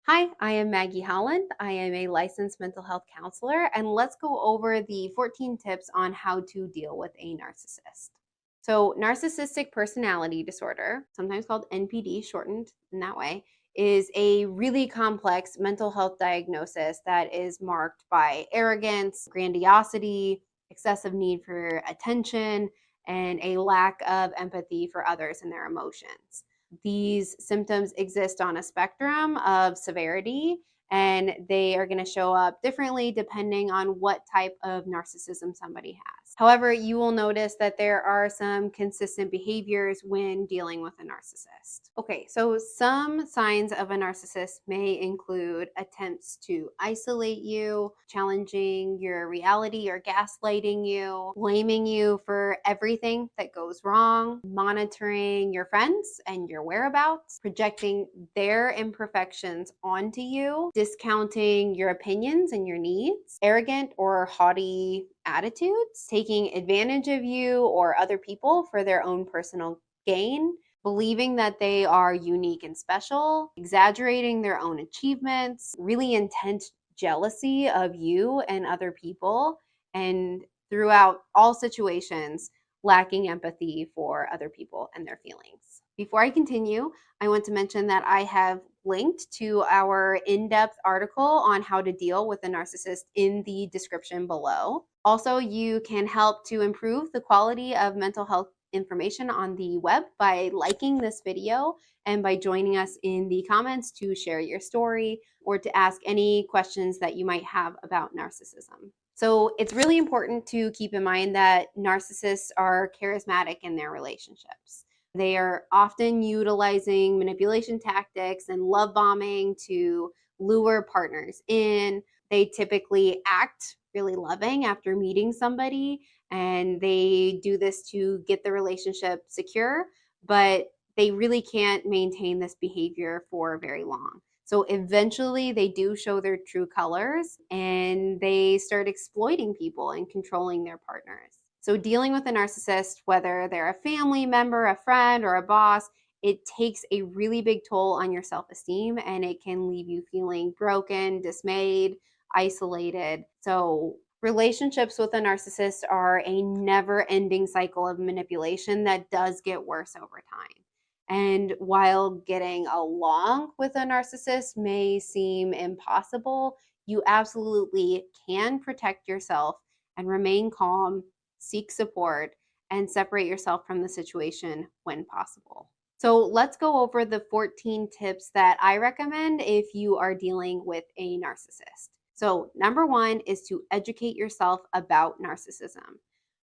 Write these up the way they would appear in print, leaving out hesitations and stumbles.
Hi, I am Maggie Holland. I am a licensed mental health counselor, and let's go over the 14 tips on how to deal with a narcissist. So, narcissistic personality disorder, sometimes called NPD, shortened in that way, is a really complex mental health diagnosis that is marked by arrogance, grandiosity, excessive need for attention, and a lack of empathy for others and their emotions. These symptoms exist on a spectrum of severity, and they are going to show up differently depending on what type of narcissism somebody has. However, you will notice that there are some consistent behaviors when dealing with a narcissist. Okay, so some signs of a narcissist may include attempts to isolate you, challenging your reality or gaslighting you, blaming you for everything that goes wrong, monitoring your friends and your whereabouts, projecting their imperfections onto you, discounting your opinions and your needs, arrogant or haughty attitudes, taking advantage of you or other people for their own personal gain, believing that they are unique and special, exaggerating their own achievements, really intense jealousy of you and other people, and throughout all situations, lacking empathy for other people and their feelings. Before I continue, I want to mention that I have linked to our in-depth article on how to deal with a narcissist in the description below. Also, you can help to improve the quality of mental health information on the web by liking this video and by joining us in the comments to share your story or to ask any questions that you might have about narcissism. So it's really important to keep in mind that narcissists are charismatic in their relationships. They are often utilizing manipulation tactics and love bombing to lure partners in. They typically act really loving after meeting somebody, and they do this to get the relationship secure, but they really can't maintain this behavior for very long. So eventually they do show their true colors and they start exploiting people and controlling their partners. So dealing with a narcissist, whether they're a family member, a friend, or a boss, it takes a really big toll on your self-esteem, and it can leave you feeling broken, dismayed, isolated. So relationships with a narcissist are a never-ending cycle of manipulation that does get worse over time. And while getting along with a narcissist may seem impossible, you absolutely can protect yourself and remain calm, seek support, and separate yourself from the situation when possible. So let's go over the 14 tips that I recommend if you are dealing with a narcissist. So number one is to educate yourself about narcissism.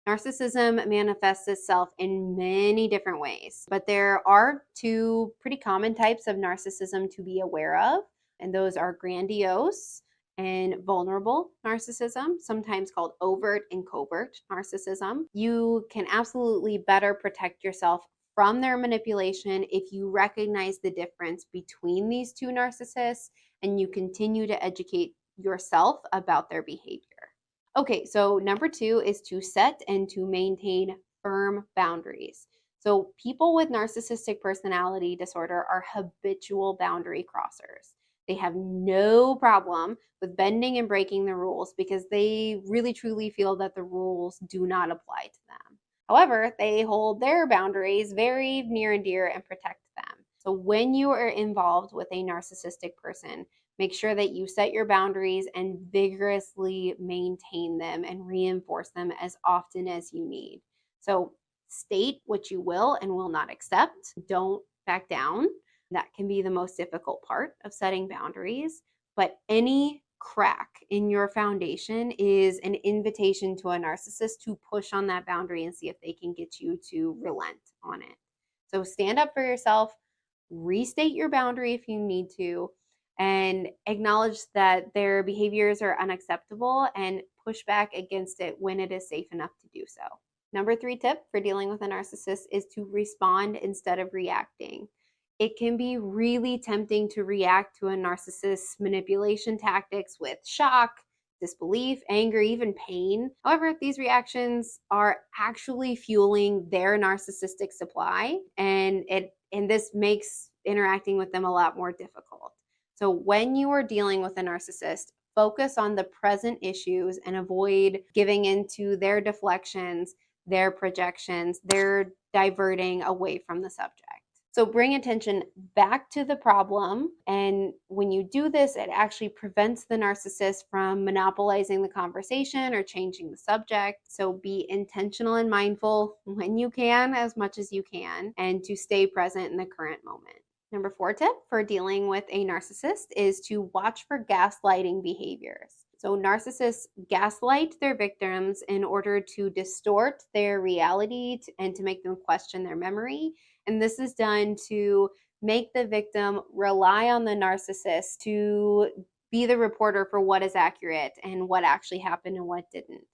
Narcissism manifests itself in many different ways, but there are two pretty common types of narcissism to be aware of, and those are grandiose and vulnerable narcissism, sometimes called overt and covert narcissism. You can absolutely better protect yourself from their manipulation if you recognize the difference between these two narcissists and you continue to educate yourself about their behavior. Okay, so number two is to set and to maintain firm boundaries. So people with narcissistic personality disorder are habitual boundary crossers. They have no problem with bending and breaking the rules because they really truly feel that the rules do not apply to them. However, they hold their boundaries very near and dear and protect them. So when you are involved with a narcissistic person, make sure that you set your boundaries and vigorously maintain them and reinforce them as often as you need. So state what you will and will not accept. Don't back down. That can be the most difficult part of setting boundaries. But any crack in your foundation is an invitation to a narcissist to push on that boundary and see if they can get you to relent on it. So stand up for yourself, restate your boundary if you need to, and acknowledge that their behaviors are unacceptable and push back against it when it is safe enough to do so. Number three tip for dealing with a narcissist is to respond instead of reacting. It can be really tempting to react to a narcissist's manipulation tactics with shock, disbelief, anger, even pain. However, these reactions are actually fueling their narcissistic supply, and this makes interacting with them a lot more difficult. So when you are dealing with a narcissist, focus on the present issues and avoid giving into their deflections, their projections, their diverting away from the subject. So bring attention back to the problem. And when you do this, it actually prevents the narcissist from monopolizing the conversation or changing the subject. So be intentional and mindful when you can, as much as you can, and to stay present in the current moment. Number 4 tip for dealing with a narcissist is to watch for gaslighting behaviors. So narcissists gaslight their victims in order to distort their reality and to make them question their memory. And this is done to make the victim rely on the narcissist to be the reporter for what is accurate and what actually happened and what didn't.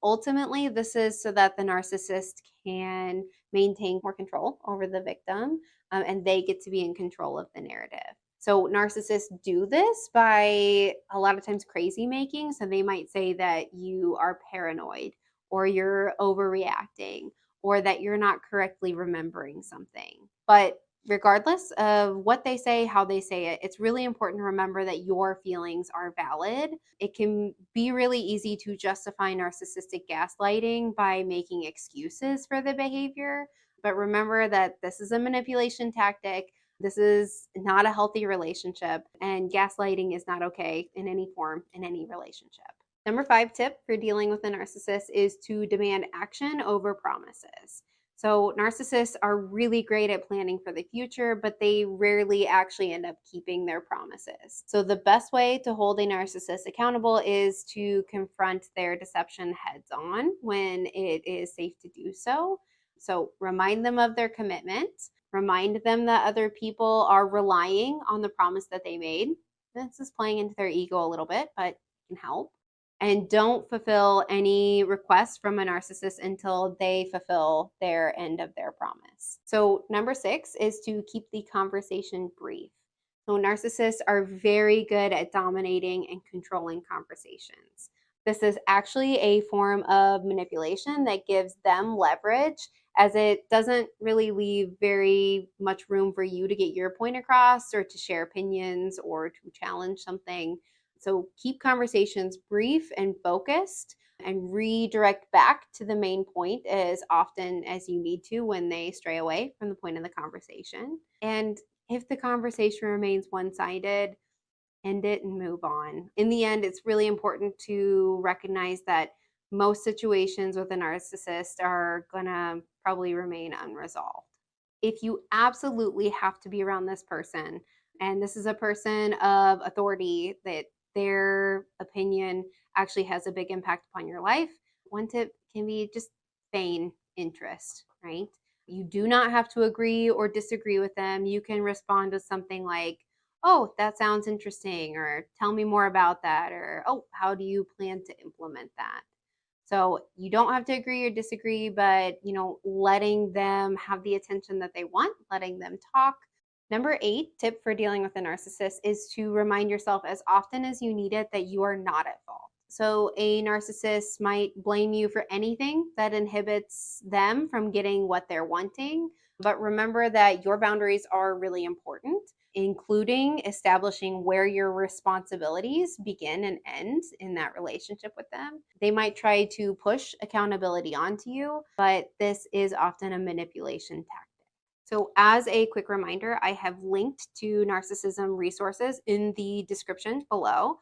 Ultimately, this is so that the narcissist can maintain more control over the victim, and they get to be in control of the narrative. So narcissists do this by a lot of times crazy making. So they might say that you are paranoid or you're overreacting or that you're not correctly remembering something. But regardless of what they say, how they say it, it's really important to remember that your feelings are valid. It can be really easy to justify narcissistic gaslighting by making excuses for the behavior. But remember that this is a manipulation tactic. This is not a healthy relationship, and gaslighting is not okay in any form in any relationship. Number 5 tip for dealing with a narcissist is to demand action over promises. So narcissists are really great at planning for the future, but they rarely actually end up keeping their promises. So the best way to hold a narcissist accountable is to confront their deception heads on when it is safe to do so. So remind them of their commitment. Remind them that other people are relying on the promise that they made. This is playing into their ego a little bit, but it can help. And don't fulfill any requests from a narcissist until they fulfill their end of their promise. So number 6 is to keep the conversation brief. So narcissists are very good at dominating and controlling conversations. This is actually a form of manipulation that gives them leverage, as it doesn't really leave very much room for you to get your point across or to share opinions or to challenge something. So keep conversations brief and focused and redirect back to the main point as often as you need to when they stray away from the point of the conversation. And if the conversation remains one-sided, end it and move on. In the end, it's really important to recognize that most situations with a narcissist are gonna probably remain unresolved. If you absolutely have to be around this person, and this is a person of authority that their opinion actually has a big impact upon your life, one tip can be just feign interest, right? You do not have to agree or disagree with them. You can respond with something like, oh, that sounds interesting, or tell me more about that, or oh, how do you plan to implement that? So you don't have to agree or disagree, but letting them have the attention that they want, letting them talk. Number 8 tip for dealing with a narcissist is to remind yourself as often as you need it that you are not at fault. So a narcissist might blame you for anything that inhibits them from getting what they're wanting. But remember that your boundaries are really important, including establishing where your responsibilities begin and end in that relationship with them. They might try to push accountability onto you, but this is often a manipulation tactic. So as a quick reminder, I have linked to narcissism resources in the description below.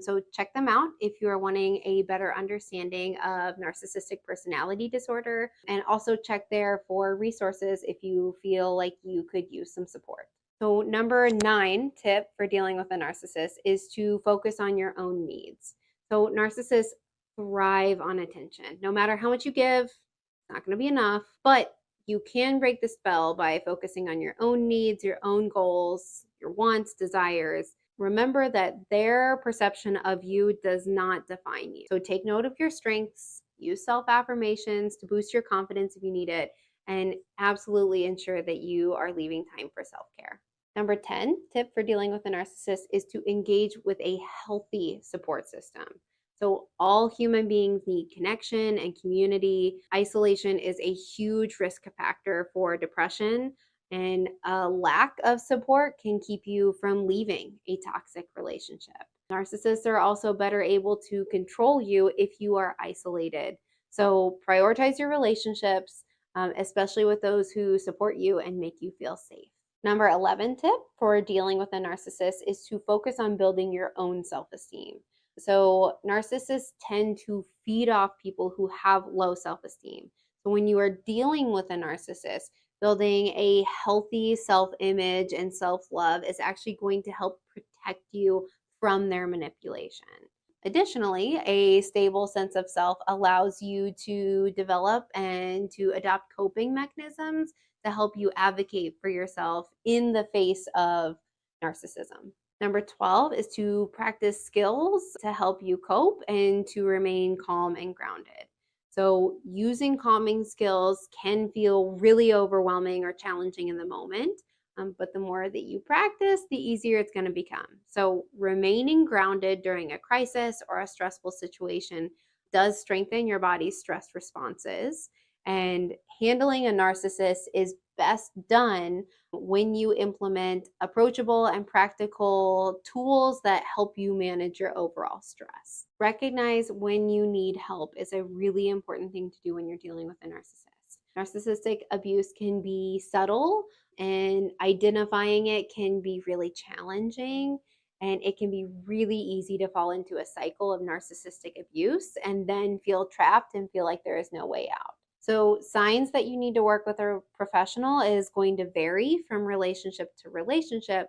So check them out if you are wanting a better understanding of narcissistic personality disorder, and also check there for resources if you feel like you could use some support. So number 9 tip for dealing with a narcissist is to focus on your own needs. So narcissists thrive on attention. No matter how much you give, it's not going to be enough, but you can break the spell by focusing on your own needs, your own goals, your wants, desires. Remember that their perception of you does not define you. So take note of your strengths, use self-affirmations to boost your confidence if you need it, and absolutely ensure that you are leaving time for self-care. Number 10 tip for dealing with a narcissist is to engage with a healthy support system. So all human beings need connection and community. Isolation is a huge risk factor for depression, And a lack of support can keep you from leaving a toxic relationship. Narcissists are also better able to control you if you are isolated. So prioritize your relationships, especially with those who support you and make you feel safe. Number 11 tip for dealing with a narcissist is to focus on building your own self-esteem. So narcissists tend to feed off people who have low self-esteem. So when you are dealing with a narcissist, building a healthy self-image and self-love is actually going to help protect you from their manipulation. Additionally, a stable sense of self allows you to develop and to adopt coping mechanisms to help you advocate for yourself in the face of narcissism. Number 12 is to practice skills to help you cope and to remain calm and grounded. So, using calming skills can feel really overwhelming or challenging in the moment, but the more that you practice, the easier it's going to become. So, remaining grounded during a crisis or a stressful situation does strengthen your body's stress responses. And handling a narcissist is best done when you implement approachable and practical tools that help you manage your overall stress. Recognize when you need help is a really important thing to do when you're dealing with a narcissist. Narcissistic abuse can be subtle, and identifying it can be really challenging. And it can be really easy to fall into a cycle of narcissistic abuse and then feel trapped and feel like there is no way out. So, signs that you need to work with a professional is going to vary from relationship to relationship.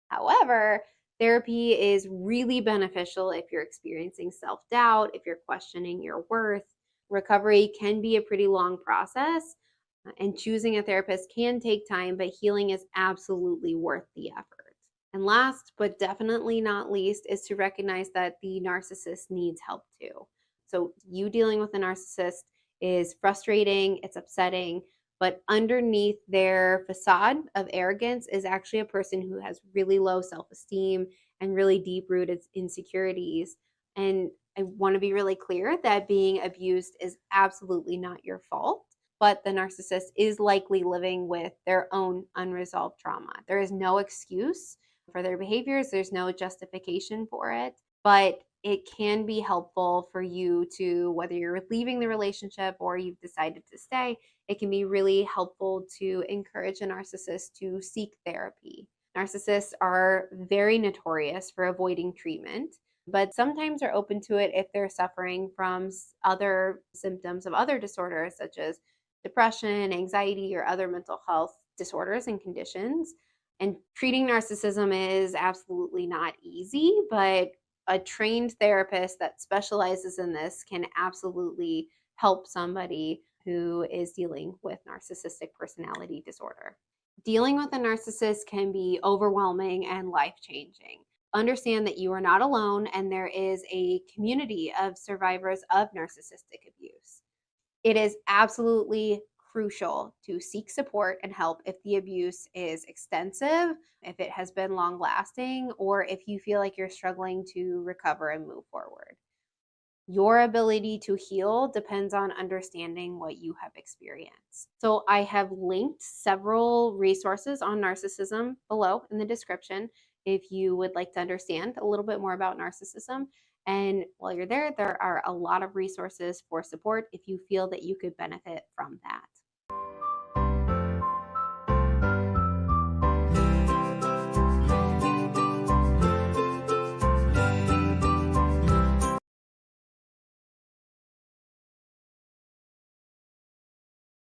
However, therapy is really beneficial if you're experiencing self doubt, if you're questioning your worth. Recovery can be a pretty long process, and choosing a therapist can take time, but healing is absolutely worth the effort. And last, but definitely not least, is to recognize that the narcissist needs help too. So, you dealing with a narcissist is frustrating, it's upsetting, but underneath their facade of arrogance is actually a person who has really low self esteem and really deep rooted insecurities. And I want to be really clear that being abused is absolutely not your fault, but the narcissist is likely living with their own unresolved trauma. There is no excuse for their behaviors, there's no justification for it, but it can be helpful for you to, whether you're leaving the relationship or you've decided to stay, it can be really helpful to encourage a narcissist to seek therapy. Narcissists are very notorious for avoiding treatment, but sometimes are open to it if they're suffering from other symptoms of other disorders, such as depression, anxiety, or other mental health disorders and conditions. And treating narcissism is absolutely not easy, but a trained therapist that specializes in this can absolutely help somebody who is dealing with narcissistic personality disorder. Dealing with a narcissist can be overwhelming and life-changing. Understand that you are not alone and there is a community of survivors of narcissistic abuse. It is absolutely crucial to seek support and help if the abuse is extensive, if it has been long lasting, or if you feel like you're struggling to recover and move forward. Your ability to heal depends on understanding what you have experienced. So, I have linked several resources on narcissism below in the description if you would like to understand a little bit more about narcissism. And while you're there, there are a lot of resources for support if you feel that you could benefit from that.